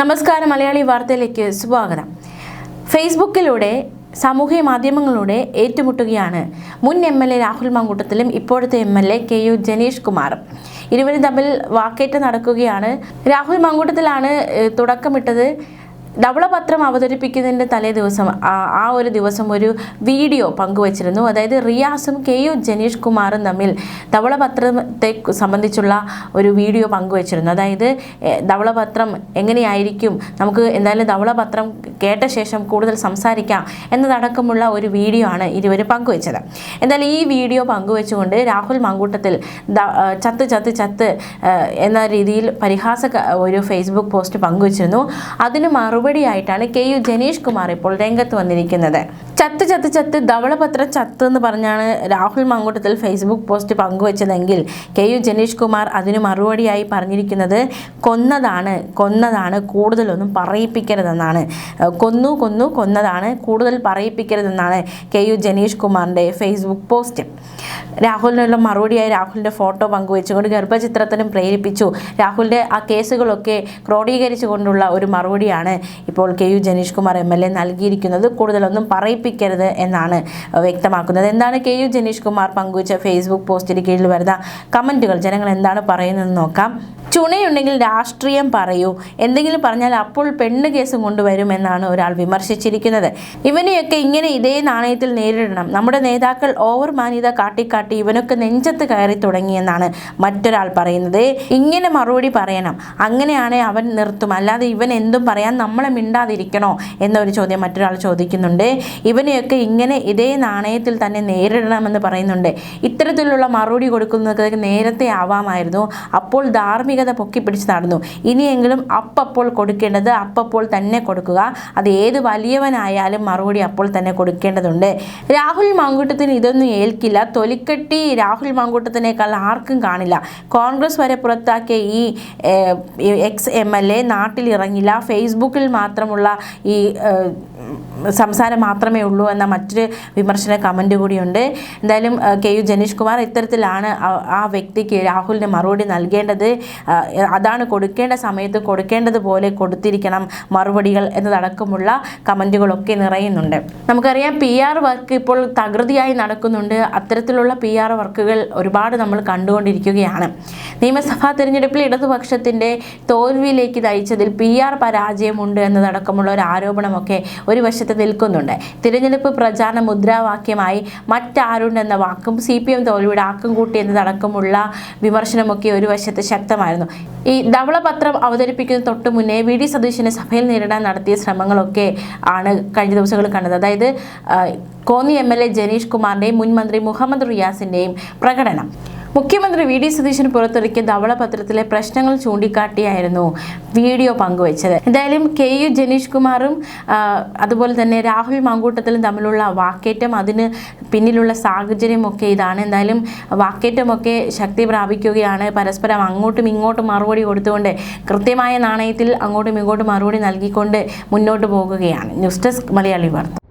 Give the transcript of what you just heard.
നമസ്കാരം മലയാളി വാർത്തയിലേക്ക് സ്വാഗതം. ഫേസ്ബുക്കിലൂടെ സാമൂഹ്യ മാധ്യമങ്ങളിലൂടെ ഏറ്റുമുട്ടുകയാണ് മുൻ എം.എൽ.എ. രാഹുൽ മാങ്കൂട്ടത്തിലും ഇപ്പോഴത്തെ എം.എൽ.എ. കെ.യു. ജനീഷ് കുമാറും. ഇരുവരും തമ്മിൽ വാക്കേറ്റം നടക്കുകയാണ്. രാഹുൽ മാങ്കൂട്ടത്തിലാണ് തുടക്കമിട്ടത്. ധവളപത്രം അവതരിപ്പിക്കുന്നതിൻ്റെ തലേ ദിവസം ആ ഒരു ദിവസം ഒരു വീഡിയോ പങ്കുവച്ചിരുന്നു. അതായത് റിയാസും കെ.യു. ജനീഷ് കുമാറും തമ്മിൽ ധവളപത്രത്തെ സംബന്ധിച്ചുള്ള ഒരു വീഡിയോ പങ്കുവച്ചിരുന്നു. അതായത് ധവളപത്രം എങ്ങനെയായിരിക്കും, നമുക്ക് എന്തായാലും ധവളപത്രം കേട്ട ശേഷം കൂടുതൽ സംസാരിക്കാം എന്നതടക്കമുള്ള ഒരു വീഡിയോ ആണ് ഇരുവരും പങ്കുവച്ചത്. എന്തായാലും ഈ വീഡിയോ പങ്കുവെച്ചുകൊണ്ട് രാഹുൽ മാങ്കൂട്ടത്തിൽ ചത്ത് എന്ന രീതിയിൽ പരിഹാസ ഒരു ഫേസ്ബുക്ക് പോസ്റ്റ് പങ്കുവച്ചിരുന്നു. അതിന് മറുപടിയായിട്ടാണ് കെ.യു. ജനീഷ് കുമാർ ഇപ്പോൾ രംഗത്ത് വന്നിരിക്കുന്നത്. ചത്ത് ധവളപത്രം ചത്ത് എന്ന് പറഞ്ഞാണ് രാഹുൽ മാങ്കൂട്ടത്തിൽ ഫേസ്ബുക്ക് പോസ്റ്റ് പങ്കുവച്ചതെങ്കിൽ കെ.യു. ജനീഷ് കുമാർ അതിന് മറുപടിയായി പറഞ്ഞിരിക്കുന്നത് കൊന്നതാണ്, കൂടുതലൊന്നും പറയിപ്പിക്കരുതെന്നാണ്. കൊന്നതാണ്, കൂടുതൽ പറയിപ്പിക്കരുതെന്നാണ് കെ.യു. ജനീഷ് കുമാറിൻ്റെ ഫേസ്ബുക്ക് പോസ്റ്റ്. രാഹുലിനുള്ള മറുപടിയായി രാഹുലിൻ്റെ ഫോട്ടോ പങ്കുവെച്ചുകൊണ്ട് ഗർഭചിത്രത്തിനും പ്രേരിപ്പിച്ചു. രാഹുലിൻ്റെ ആ കേസുകളൊക്കെ ക്രോഡീകരിച്ചുകൊണ്ടുള്ള ഒരു മറുപടിയാണ് ഇപ്പോൾ കെ.യു. ജനീഷ് കുമാർ എം.എൽ.എ. നൽകിയിരിക്കുന്നത്. കൂടുതലൊന്നും പറയിപ്പിക്കരുത് എന്നാണ് വ്യക്തമാക്കുന്നത്. എന്താണ് കെ.യു. ജനീഷ് കുമാർ പങ്കുവച്ച ഫേസ്ബുക്ക് പോസ്റ്റിന് കീഴിൽ വരുന്ന കമൻറ്റുകൾ, ജനങ്ങൾ എന്താണ് പറയുന്നതെന്ന് നോക്കാം. ചുണയുണ്ടെങ്കിൽ രാഷ്ട്രീയം പറയൂ, എന്തെങ്കിലും പറഞ്ഞാൽ അപ്പോൾ പെണ്ണ് കേസും കൊണ്ടുവരും എന്നാണ് ഒരാൾ വിമർശിച്ചിരിക്കുന്നത്. ഇവനെയൊക്കെ ഇങ്ങനെ ഇതേ നാണയത്തിൽ നേരിടണം. നമ്മുടെ നേതാക്കൾ ഓവർ മാന്യത കാട്ടിക്കാട്ടി ഇവനൊക്കെ നെഞ്ചത്ത് കയറി തുടങ്ങിയെന്നാണ് മറ്റൊരാൾ പറയുന്നത്. ഇങ്ങനെ മറുപടി പറയണം, അങ്ങനെയാണ് അവൻ നിർത്തും, അല്ലാതെ ഇവൻ എന്തും പറയാൻ നമ്മളെ മിണ്ടാതിരിക്കണോ എന്നൊരു ചോദ്യം മറ്റൊരാൾ ചോദിക്കുന്നുണ്ട്. ഇവനെയൊക്കെ ഇങ്ങനെ ഇതേ നാണയത്തിൽ തന്നെ നേരിടണമെന്ന് പറയുന്നുണ്ട്. ഇത്തരത്തിലുള്ള മറുപടി കൊടുക്കുന്നത് നേരത്തെ ആവാമായിരുന്നു. അപ്പോൾ ധാർമ്മികത പൊക്കിപ്പിടിച്ച് നടന്നു. ഇനിയെങ്കിലും അപ്പോൾ കൊടുക്കേണ്ടത് അപ്പോൾ തന്നെ കൊടുക്കുക. അത് ഏത് വലിയവനായാലും മറുപടി അപ്പോൾ തന്നെ കൊടുക്കേണ്ടതുണ്ട്. രാഹുൽ മാങ്കൂട്ടത്തിന് ഇതൊന്നും ഏൽക്കില്ല. തൊലിക്കെട്ടി രാഹുൽ മാങ്കൂട്ടത്തിനേക്കാൾ ആർക്കും കാണില്ല. കോൺഗ്രസ് വരെ പുറത്താക്കിയ ഈ എക്സ് എം.എൽ.എ. നാട്ടിലിറങ്ങില്ല. ഫേസ്ബുക്കിൽ മാത്രമുള്ള ഈ സംസാരം മാത്രമേ ഉള്ളൂ എന്ന മറ്റൊരു വിമർശന കമൻറ്റ് കൂടിയുണ്ട്. എന്തായാലും കെ.യു. ജനീഷ് കുമാർ ഇത്തരത്തിലാണ് ആ വ്യക്തിക്ക് രാഹുലിന് മറുപടി നൽകേണ്ടത്. അതാണ് കൊടുക്കേണ്ട സമയത്ത് കൊടുക്കേണ്ടതുപോലെ കൊടുത്തിരിക്കണം മറുപടികൾ എന്നതടക്കമുള്ള കമൻറ്റുകളൊക്കെ നിറയുന്നുണ്ട്. നമുക്കറിയാം, PR വർക്ക് ഇപ്പോൾ തകൃതിയായി നടക്കുന്നുണ്ട്. അത്തരത്തിലുള്ള PR വർക്കുകൾ ഒരുപാട് നമ്മൾ കണ്ടുകൊണ്ടിരിക്കുകയാണ്. നിയമസഭാ തിരഞ്ഞെടുപ്പിൽ ഇടതുപക്ഷത്തിൻ്റെ തോൽവിയിലേക്ക് നയിച്ചതിൽ PR പരാജയമുണ്ട് എന്നതടക്കമുള്ള ഒരു ആരോപണമൊക്കെ ഒരു വശത്ത് നിൽക്കുന്നുണ്ട്. തിരഞ്ഞെടുപ്പ് പ്രചാരണ മുദ്രാവാക്യമായി മറ്റാരുണ്ടെന്ന വാക്കും CPM തോൽവിയുടെ ആക്കം കൂട്ടി എന്നതടക്കമുള്ള വിമർശനമൊക്കെ ഒരു വശത്ത് ശക്തമായിരുന്നു. ഈ ധവളപത്രം അവതരിപ്പിക്കുന്ന തൊട്ട് മുന്നേ വി.ഡി. സതീശനെ സഭയിൽ നേരിടാൻ നടത്തിയ ശ്രമങ്ങളൊക്കെ ആണ് കഴിഞ്ഞ ദിവസങ്ങളിൽ കണ്ടത്. അതായത് കോന്നി എം.എൽ.എ. ജനീഷ് കുമാറിൻ്റെയും മുൻ മന്ത്രി മുഹമ്മദ് റിയാസിൻ്റെയും പ്രകടനം. മുഖ്യമന്ത്രി വി.ഡി. സതീശൻ പുറത്തിറക്കിയ ധവളപത്രത്തിലെ പ്രശ്നങ്ങൾ ചൂണ്ടിക്കാട്ടിയായിരുന്നു വീഡിയോ പങ്കുവച്ചത്. എന്തായാലും കെ.യു. ജനീഷ് കുമാറും അതുപോലെ തന്നെ രാഹുൽ മാങ്കൂട്ടത്തിലും തമ്മിലുള്ള വാക്കേറ്റം, അതിന് പിന്നിലുള്ള സാഹചര്യമൊക്കെ ഇതാണ്. എന്തായാലും വാക്കേറ്റമൊക്കെ ശക്തി പ്രാപിക്കുകയാണ്. പരസ്പരം അങ്ങോട്ടും ഇങ്ങോട്ടും മറുപടി കൊടുത്തുകൊണ്ട് കൃത്യമായ നാണയത്തിൽ അങ്ങോട്ടും ഇങ്ങോട്ടും മറുപടി നൽകിക്കൊണ്ട് മുന്നോട്ട് പോകുകയാണ്. ന്യൂസ് ഡെസ്ക് മലയാളി വാർത്ത.